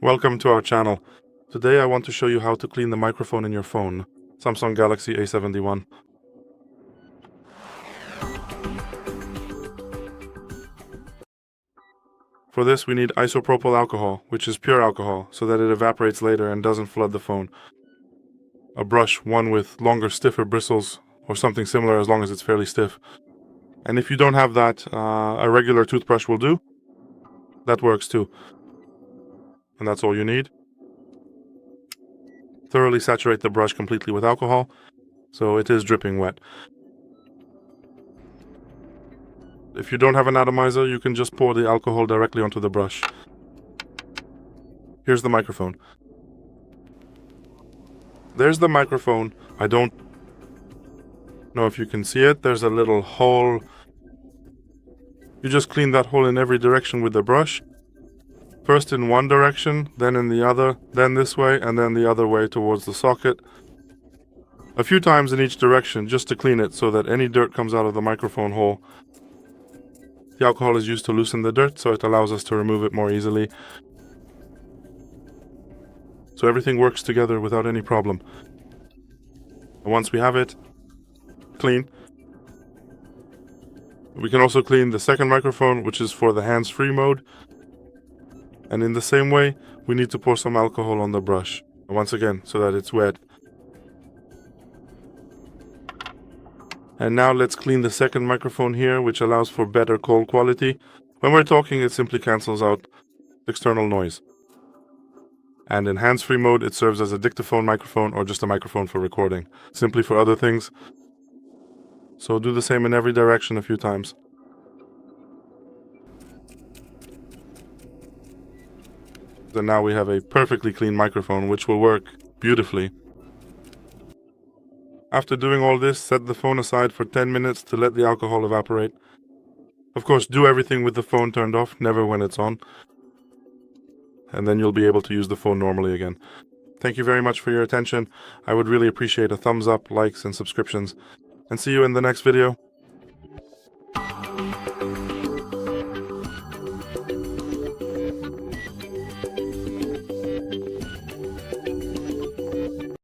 Welcome to our channel. Today I want to show you how to clean the microphone in your phone, Samsung Galaxy A71. For this we need isopropyl alcohol, which is pure alcohol, so that it evaporates later and doesn't flood the phone. A brush, one with longer, stiffer bristles, or something similar as long as it's fairly stiff. And if you don't have that, a regular toothbrush will do. That works too. And that's all you need. Thoroughly saturate the brush completely with alcohol, so it is dripping wet. If you don't have an atomizer, you can just pour the alcohol directly onto the brush. Here's the microphone. There's the microphone. I don't know if you can see it. There's a little hole. You just clean that hole in every direction with the brush. First in one direction, then in the other, then this way, and then the other way towards the socket. A few times in each direction just to clean it so that any dirt comes out of the microphone hole. The alcohol is used to loosen the dirt, so it allows us to remove it more easily. So everything works together without any problem. And once we have it clean, we can also clean the second microphone, which is for the hands-free mode. And in the same way, we need to pour some alcohol on the brush, once again, so that it's wet. And now let's clean the second microphone here, which allows for better call quality. When we're talking, it simply cancels out external noise. And in hands-free mode, it serves as a dictaphone microphone or just a microphone for recording, simply for other things. So do the same in every direction a few times. And now we have a perfectly clean microphone, which will work beautifully. After doing all this, set the phone aside for 10 minutes to let the alcohol evaporate. Of course, do everything with the phone turned off, never when it's on. And then you'll be able to use the phone normally again. Thank you very much for your attention. I would really appreciate a thumbs up, likes, and subscriptions. And see you in the next video.